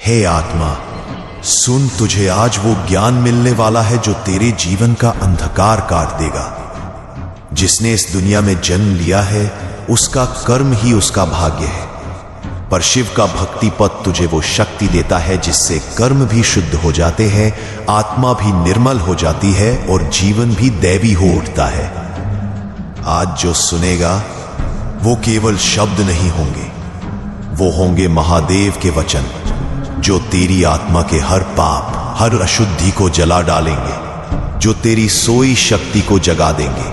हे आत्मा, सुन, तुझे आज वो ज्ञान मिलने वाला है जो तेरे जीवन का अंधकार काट देगा। जिसने इस दुनिया में जन्म लिया है उसका कर्म ही उसका भाग्य है, पर शिव का भक्ति पथ तुझे वो शक्ति देता है जिससे कर्म भी शुद्ध हो जाते हैं, आत्मा भी निर्मल हो जाती है और जीवन भी दैवी हो उठता है। आज जो सुनेगा वो केवल शब्द नहीं होंगे, वो होंगे महादेव के वचन जो तेरी आत्मा के हर पाप, हर अशुद्धि को जला डालेंगे, जो तेरी सोई शक्ति को जगा देंगे,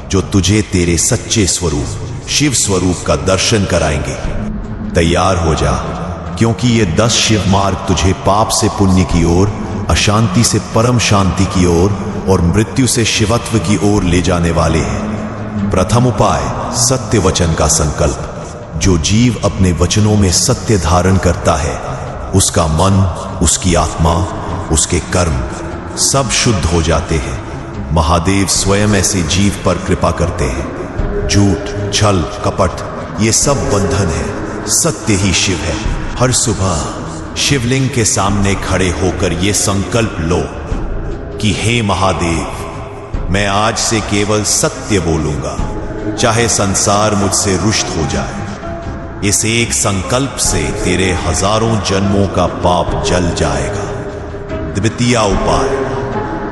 जो तुझे तेरे सच्चे स्वरूप शिव स्वरूप का दर्शन कराएंगे। तैयार हो जा, क्योंकि ये 10 शिव मार्ग तुझे पाप से पुण्य की ओर, अशांति से परम शांति की ओर और मृत्यु से शिवत्व की ओर ले जाने वाले हैं। प्रथम उपाय, सत्य वचन का संकल्प। जो जीव अपने वचनों में सत्य धारण करता है उसका मन, उसकी आत्मा, उसके कर्म सब शुद्ध हो जाते हैं। महादेव स्वयं ऐसे जीव पर कृपा करते हैं। झूठ, छल, कपट ये सब बंधन है, सत्य ही शिव है। हर सुबह शिवलिंग के सामने खड़े होकर ये संकल्प लो कि हे महादेव, मैं आज से केवल सत्य बोलूंगा, चाहे संसार मुझसे रुष्ट हो जाए। इस एक संकल्प से तेरे हजारों जन्मों का पाप जल जाएगा। द्वितीय उपाय,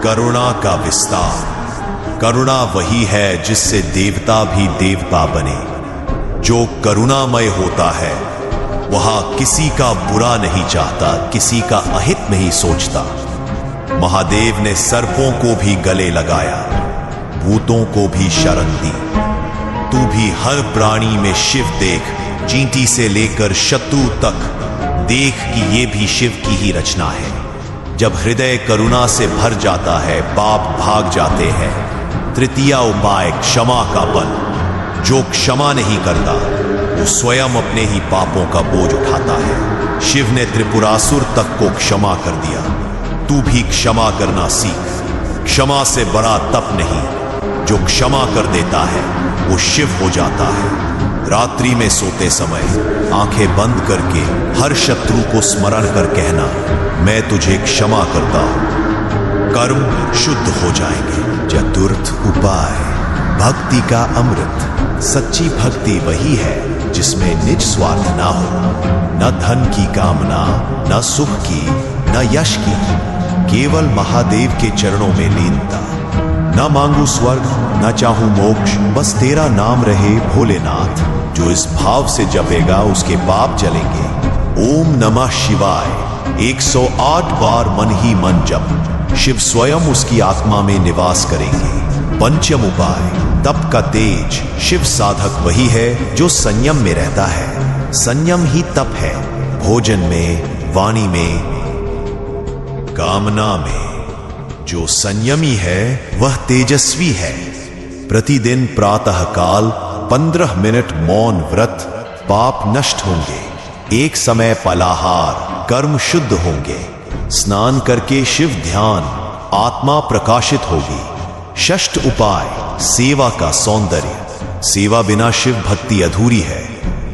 करुणा का विस्तार। करुणा वही है जिससे देवता भी देवता बने। जो करुणामय होता है वह किसी का बुरा नहीं चाहता, किसी का अहित नहीं सोचता। महादेव ने सर्पों को भी गले लगाया, भूतों को भी शरण दी। तू भी हर प्राणी में शिव देख, चींटी से लेकर शत्रु तक देख कि ये भी शिव की ही रचना है। जब हृदय करुणा से भर जाता है पाप भाग जाते हैं। तृतीय उपाय, क्षमा का बल। जो क्षमा नहीं करता वो स्वयं अपने ही पापों का बोझ उठाता है। शिव ने त्रिपुरासुर तक को क्षमा कर दिया। तू भी क्षमा करना सीख। क्षमा से बड़ा तप नहीं, जो क्षमा कर देता है वो शिव हो जाता है। रात्रि में सोते समय आंखें बंद करके हर शत्रु को स्मरण कर कहना, मैं तुझे क्षमा करता हूं। कर्म शुद्ध हो जाएंगे। चतुर्थ उपाय, भक्ति का अमृत। सच्ची भक्ति वही है जिसमें निज स्वार्थ ना हो, न धन की कामना, न सुख की, न यश की, केवल महादेव के चरणों में लीनता। न मांगू स्वर्ग, न चाहूं मोक्ष, बस तेरा नाम रहे भोलेनाथ। जो इस भाव से जपेगा उसके पाप जलेंगे। ओम नमः शिवाय 108 बार मन ही मन जप। शिव स्वयं उसकी आत्मा में निवास करेंगे। पंचम उपाय, तप का तेज। शिव साधक वही है जो संयम में रहता है। संयम ही तप है। भोजन में, वाणी में, कामना में जो संयमी है वह तेजस्वी है। प्रतिदिन प्रातः काल 15 मिनट मौन व्रत, पाप नष्ट होंगे। एक समय फलाहार, कर्म शुद्ध होंगे। स्नान करके शिव ध्यान, आत्मा प्रकाशित होगी। षष्ठ उपाय, सेवा का सौंदर्य। सेवा बिना शिव भक्ति अधूरी है।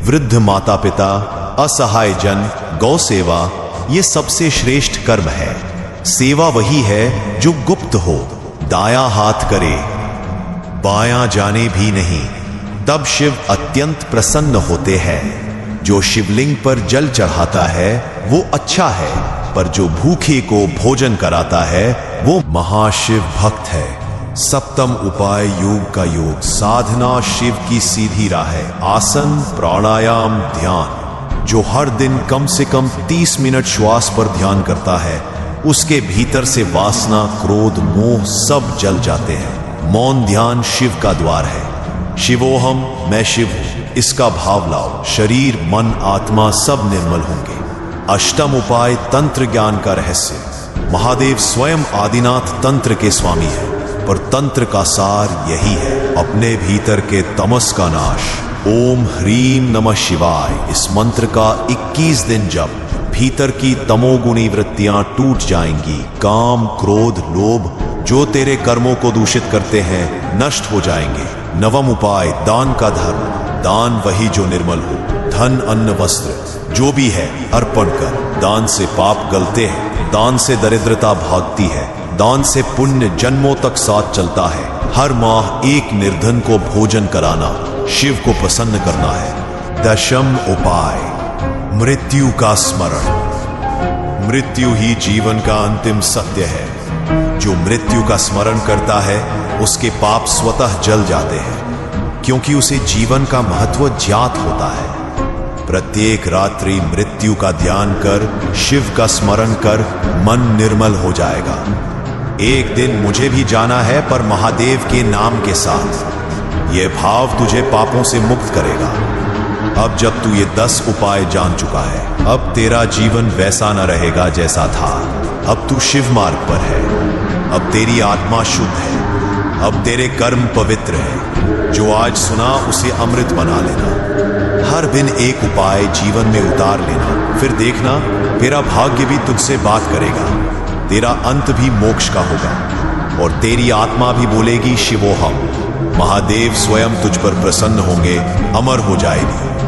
वृद्ध माता पिता, असहाय जन, गौ सेवा ये सबसे श्रेष्ठ कर्म है। सेवा वही है जो गुप्त हो, दायां हाथ करे, बायां जाने भी नहीं, तब शिव अत्यंत प्रसन्न होते हैं। जो शिवलिंग पर जल चढ़ाता है वो अच्छा है, पर जो भूखे को भोजन कराता है वो महाशिव भक्त है। सप्तम उपाय, योग का योग। साधना शिव की सीधी राह है। आसन, प्राणायाम, ध्यान। जो हर दिन कम से कम 30 मिनट श्वास पर ध्यान करता है उसके भीतर से वासना, क्रोध, मोह सब जल जाते हैं। मौन ध्यान शिव का द्वार है। शिवोहम, मैं शिव हूं, इसका भाव लाओ। शरीर, मन, आत्मा सब निर्मल होंगे। अष्टम उपाय, तंत्र ज्ञान का रहस्य। महादेव स्वयं आदिनाथ तंत्र के स्वामी है, पर तंत्र का सार यही है, अपने भीतर के तमस का नाश। ओम ह्रीम नमः शिवाय इस मंत्र का 21 दिन जप। भीतर की तमोगुणी वृत्तियां टूट जाएंगी। काम, क्रोध, लोभ जो तेरे कर्मों को दूषित करते हैं नष्ट हो जाएंगे। नवम उपाय, दान का धर्म। दान वही जो निर्मल हो। धन, अन्न, वस्त्र जो भी है अर्पण कर। दान से पाप गलते हैं, दान से दरिद्रता भागती है, दान से पुण्य जन्मों तक साथ चलता है। हर माह एक निर्धन को भोजन कराना शिव को प्रसन्न करना है। दशम उपाय, मृत्यु का स्मरण। मृत्यु ही जीवन का अंतिम सत्य है। जो मृत्यु का स्मरण करता है उसके पाप स्वतः जल जाते हैं, क्योंकि उसे जीवन का महत्व ज्ञात होता है। प्रत्येक रात्रि मृत्यु का ध्यान कर, शिव का स्मरण कर, मन निर्मल हो जाएगा। एक दिन मुझे भी जाना है, पर महादेव के नाम के साथ। यह भाव तुझे पापों से मुक्त करेगा। अब जब तू ये 10 उपाय जान चुका है, अब तेरा जीवन वैसा न रहेगा जैसा था। अब तू शिव मार्ग पर है। अब तेरी आत्मा शुद्ध है। अब तेरे कर्म पवित्र है। जो आज सुना उसे अमृत बना लेना। हर दिन एक उपाय जीवन में उतार लेना, फिर देखना तेरा भाग्य भी तुझसे बात करेगा। तेरा अंत भी मोक्ष का होगा और तेरी आत्मा भी बोलेगी शिवोहम। महादेव स्वयं तुझ पर प्रसन्न होंगे, अमर हो जाएगी।